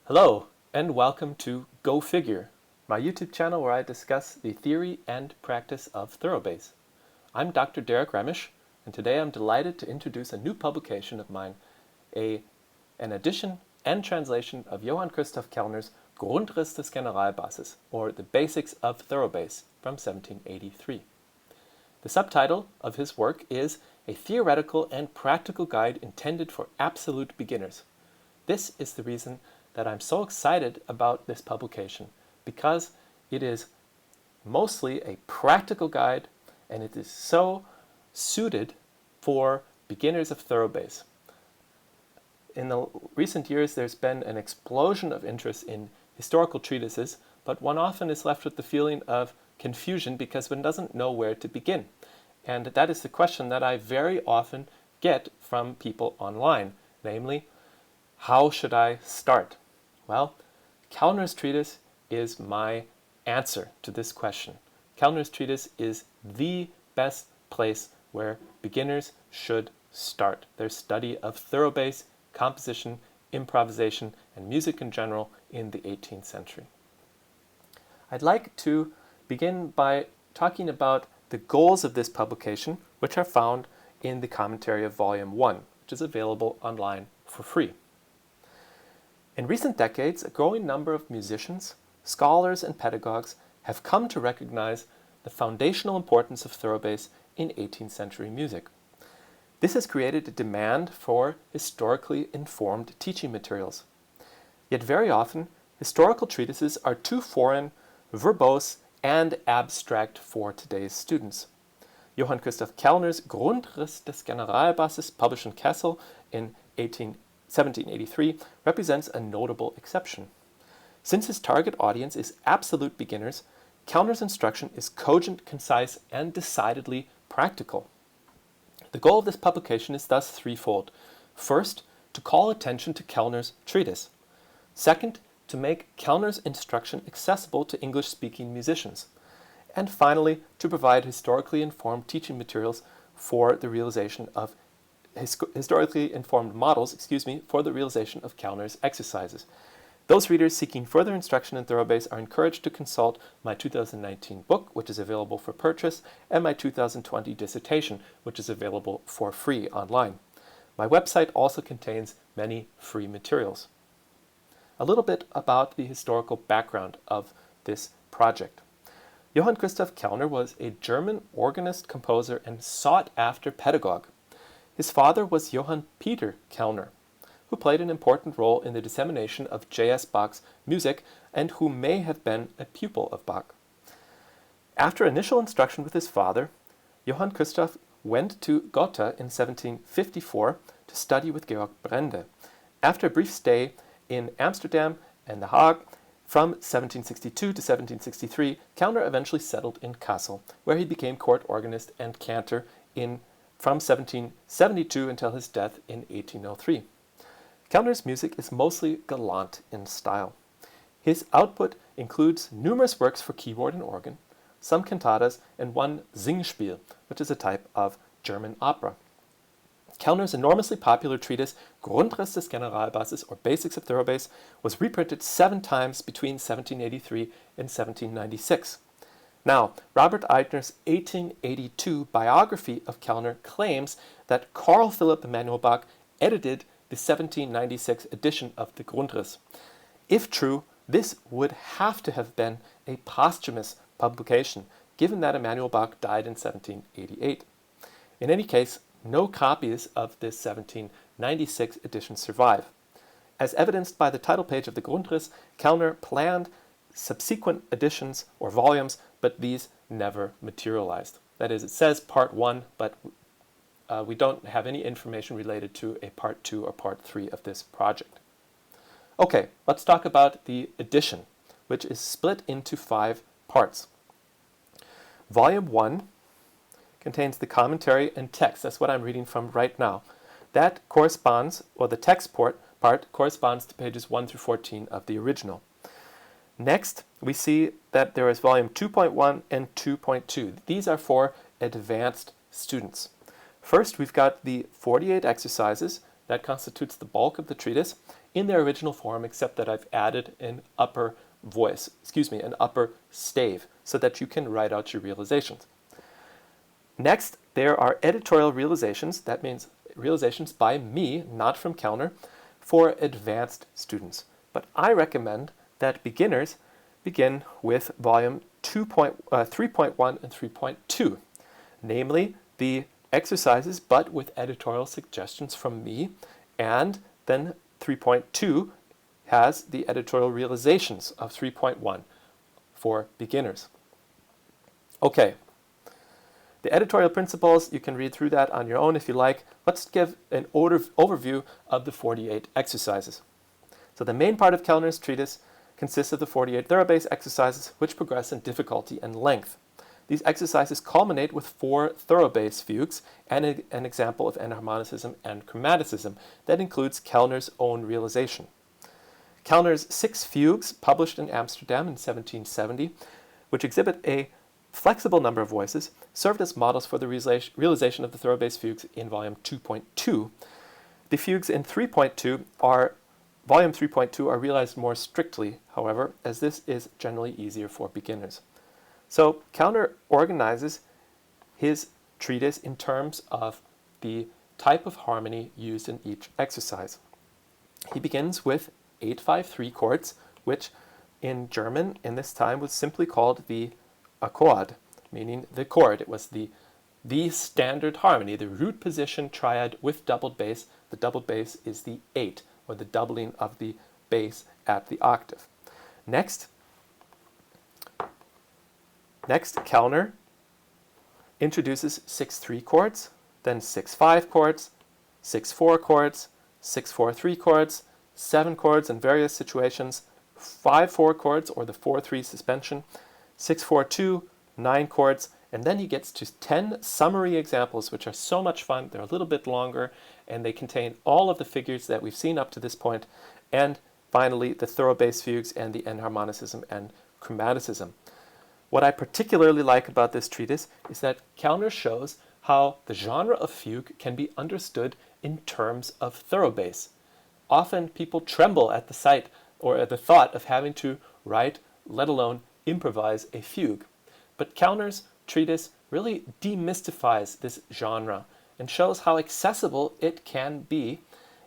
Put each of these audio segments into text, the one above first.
Hello, and welcome to Go Figure, my YouTube channel where I discuss the theory and practice of Thoroughbass. I'm Dr. Derek Remisch, and today I'm delighted to introduce a new publication of mine, an edition and translation of Johann Christoph Kellner's Grundriss des Generalbasses, or The Basics of Thoroughbass, from 1783. The subtitle of his work is A Theoretical and Practical Guide Intended for Absolute Beginners. This is the reason that I'm so excited about this publication, because it is mostly a practical guide and it is so suited for beginners of Thoroughbass. In the recent years, there's been an explosion of interest in historical treatises, but one often is left with the feeling of confusion because one doesn't know where to begin. And that is the question that I very often get from people online, namely, how should I start? Well, Kellner's treatise is my answer to this question. Kellner's treatise is the best place where beginners should start their study of Thoroughbass, composition, improvisation, and music in general in the 18th century. I'd like to begin by talking about the goals of this publication, which are found in the commentary of Volume 1, which is available online for free. In recent decades, a growing number of musicians, scholars, and pedagogues have come to recognize the foundational importance of Thoroughbass in 18th century music. This has created a demand for historically informed teaching materials. Yet very often, historical treatises are too foreign, verbose, and abstract for today's students. Johann Christoph Kellner's Grundriss des Generalbasses, published in Kassel in 1783, represents a notable exception. Since his target audience is absolute beginners, Kellner's instruction is cogent, concise, and decidedly practical. The goal of this publication is thus threefold. First, to call attention to Kellner's treatise. Second, to make Kellner's instruction accessible to English-speaking musicians. And finally, to provide historically informed teaching materials for the realization of historically informed models, for the realization of Kellner's exercises. Those readers seeking further instruction in Thoroughbass are encouraged to consult my 2019 book, which is available for purchase, and my 2020 dissertation, which is available for free online. My website also contains many free materials. A little bit about the historical background of this project. Johann Christoph Kellner was a German organist, composer, and sought-after pedagogue. His father was Johann Peter Kellner, who played an important role in the dissemination of J.S. Bach's music and who may have been a pupil of Bach. After initial instruction with his father, Johann Christoph went to Gotha in 1754 to study with Georg Brende. After a brief stay in Amsterdam and The Hague, from 1762 to 1763, Kellner eventually settled in Kassel, where he became court organist and cantor from 1772 until his death in 1803. Kellner's music is mostly galant in style. His output includes numerous works for keyboard and organ, some cantatas, and one Singspiel, which is a type of German opera. Kellner's enormously popular treatise Grundriss des Generalbasses, or Basics of Thoroughbass, was reprinted 7 times between 1783 and 1796. Now, Robert Eitner's 1882 biography of Kellner claims that Carl Philipp Emanuel Bach edited the 1796 edition of the Grundriss. If true, this would have to have been a posthumous publication, given that Emanuel Bach died in 1788. In any case, no copies of this 1796 edition survive. As evidenced by the title page of the Grundriss, Kellner planned subsequent editions or volumes, but these never materialized. That is, it says Part 1, but we don't have any information related to a Part 2 or Part 3 of this project. Okay, let's talk about the edition, which is split into 5 parts. Volume 1 contains the commentary and text. That's what I'm reading from right now. That corresponds, or the text part corresponds to pages 1 through 14 of the original. Next, we see that there is volume 2.1 and 2.2. These are for advanced students. First, we've got the 48 exercises. That constitutes the bulk of the treatise. in their original form, except that I've added an upper voice, an upper stave, so that you can write out your realizations. Next, there are editorial realizations. That means realizations by me, not from Kellner, for advanced students. But I recommend that beginners begin with volume 3.1 and 3.2, namely the exercises, but with editorial suggestions from me, and then 3.2 has the editorial realizations of 3.1 for beginners. Okay, the editorial principles, you can read through that on your own if you like. Let's give an overview of the 48 exercises. So the main part of Kellner's treatise consists of the 48 Thoroughbass exercises, which progress in difficulty and length. These exercises culminate with 4 Thoroughbass fugues and an example of enharmonicism and chromaticism that includes Kellner's own realization. Kellner's 6 fugues, published in Amsterdam in 1770, which exhibit a flexible number of voices, served as models for the realization of the Thoroughbass fugues in volume 2.2. The fugues in volume 3.2 are realized more strictly, however, as this is generally easier for beginners. So Kellner organizes his treatise in terms of the type of harmony used in each exercise. He begins with 8-5-3 chords, which in German in this time was simply called the Akkord, meaning the chord. It was the standard harmony, the root position triad with doubled bass. The doubled bass is the 8, or the doubling of the bass at the octave. Next, Kellner introduces 6-3 chords, then 6-5 chords, 6-4 chords, 6-4-3 chords, 7 chords in various situations, 5-4 chords or the 4-3 suspension, 6-4-2, 9 chords, and then he gets to 10 summary examples, which are so much fun. They're a little bit longer, and they contain all of the figures that we've seen up to this point, and finally the Thoroughbass fugues and the enharmonicism and chromaticism. What I particularly like about this treatise is that Kellner shows how the genre of fugue can be understood in terms of Thoroughbass. Often people tremble at the sight or at the thought of having to write, let alone improvise, a fugue. But Kellner's treatise really demystifies this genre and shows how accessible it can be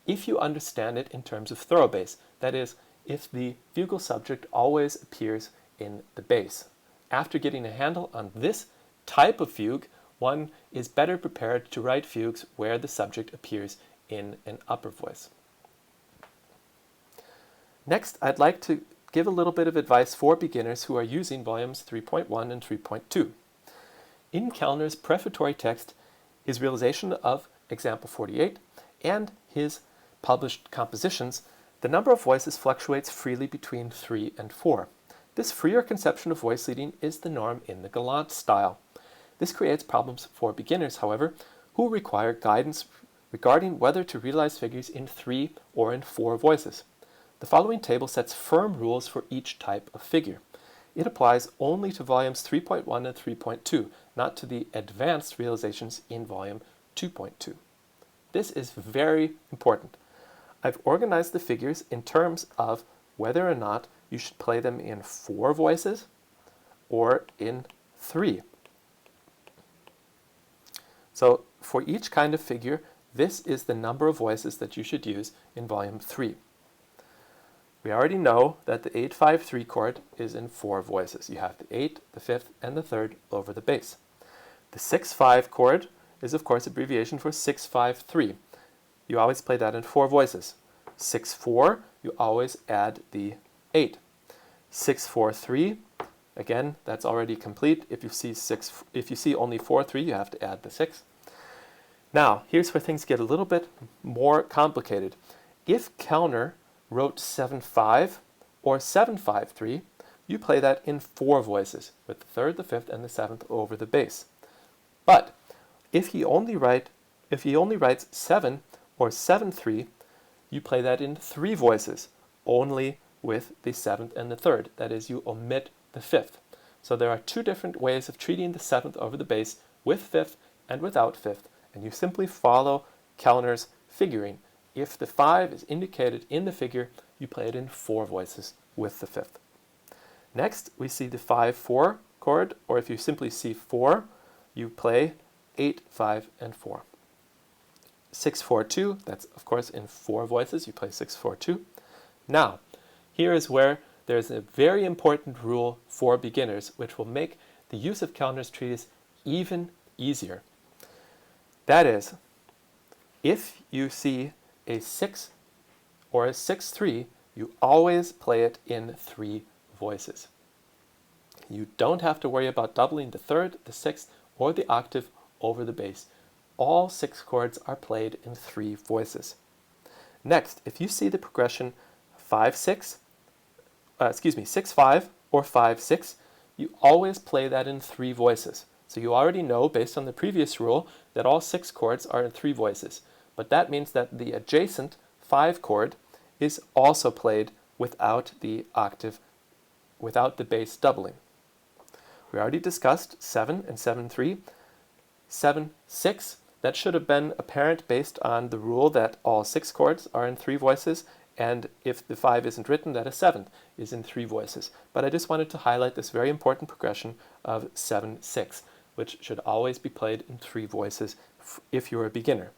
if you understand it in terms of Thoroughbass. That is, if the fugal subject always appears in the bass. After getting a handle on this type of fugue, one is better prepared to write fugues where the subject appears in an upper voice. Next, I'd like to give a little bit of advice for beginners who are using volumes 3.1 and 3.2. In Kellner's prefatory text, his realization of example 48, and his published compositions, the number of voices fluctuates freely between 3 and 4. This freer conception of voice leading is the norm in the galant style. This creates problems for beginners, however, who require guidance regarding whether to realize figures in 3 or in 4 voices. The following table sets firm rules for each type of figure. It applies only to volumes 3.1 and 3.2, not to the advanced realizations in volume 2.2. This is very important. I've organized the figures in terms of whether or not you should play them in 4 voices or in 3. So for each kind of figure, this is the number of voices that you should use in volume 3. We already know that the 8-5-3 chord is in 4 voices. You have the 8, the 5th, and the 3rd over the bass. The 6-5 chord is, of course, abbreviation for 6-5-3. You always play that in 4 voices. 6-4, you always add the 8. 6-4-3, again, that's already complete. If you see only 4-3, you have to add the 6. Now, here's where things get a little bit more complicated. If Kellner wrote 7-5 or 7-5-3, you play that in 4 voices, with the 3rd, the 5th, and the 7th over the bass. But if he only writes 7 or 7-3, you play that in 3 voices, only with the 7th and the 3rd. That is, you omit the 5th. So there are 2 different ways of treating the 7th over the bass, with 5th and without 5th, and you simply follow Kellner's figuring If the 5 is indicated in the figure, you play it in 4 voices with the 5th. Next, we see the 5-4 chord, or if you simply see 4, you play 8, 5, and 4. 6-4-2, that's of course in 4 voices, you play 6-4-2. Now, here is where there's a very important rule for beginners, which will make the use of Kellner's treatise even easier. That is, if you see a 6 or a 6-3, you always play it in 3 voices. You don't have to worry about doubling the 3rd, the 6th, or the octave over the bass. All 6 chords are played in 3 voices. Next, if you see the progression 6-5 or 5-6, you always play that in 3 voices. So you already know, based on the previous rule, that all 6 chords are in 3 voices. But that means that the adjacent 5 chord is also played without the octave, without the bass doubling. We already discussed 7 and 7-3. 7-6, that should have been apparent based on the rule that all 6 chords are in 3 voices, and if the 5 isn't written, that a 7th is in 3 voices. But I just wanted to highlight this very important progression of 7-6, which should always be played in 3 voices if you're a beginner.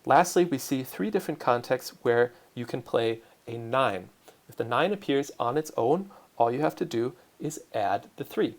Lastly, we see 3 different contexts where you can play a 9. If the 9 appears on its own, all you have to do is add the 3.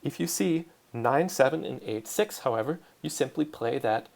If you see 9-7 and 8-6, however, you simply play that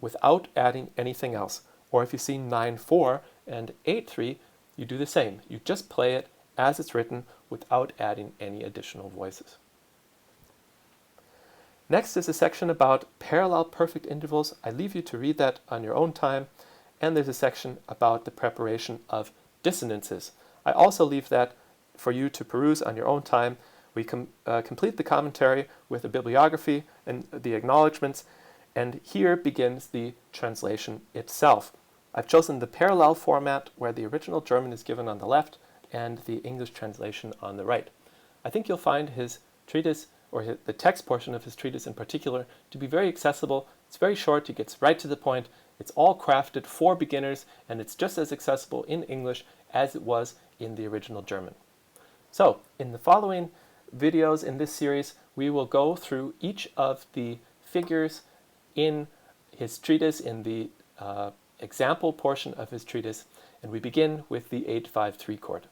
without adding anything else. Or if you see 9-4 and 8-3, you do the same. You just play it as it's written without adding any additional voices. Next is a section about parallel perfect intervals. I leave you to read that on your own time. And there's a section about the preparation of dissonances. I also leave that for you to peruse on your own time. We complete the commentary with a bibliography and the acknowledgments, and here begins the translation itself. I've chosen the parallel format where the original German is given on the left and the English translation on the right. I think you'll find his treatise, or the text portion of his treatise in particular, to be very accessible. It's very short, he gets right to the point, it's all crafted for beginners, and it's just as accessible in English as it was in the original German. So, in the following videos in this series, we will go through each of the figures in his treatise, in the example portion of his treatise, and we begin with the 8-5-3 chord.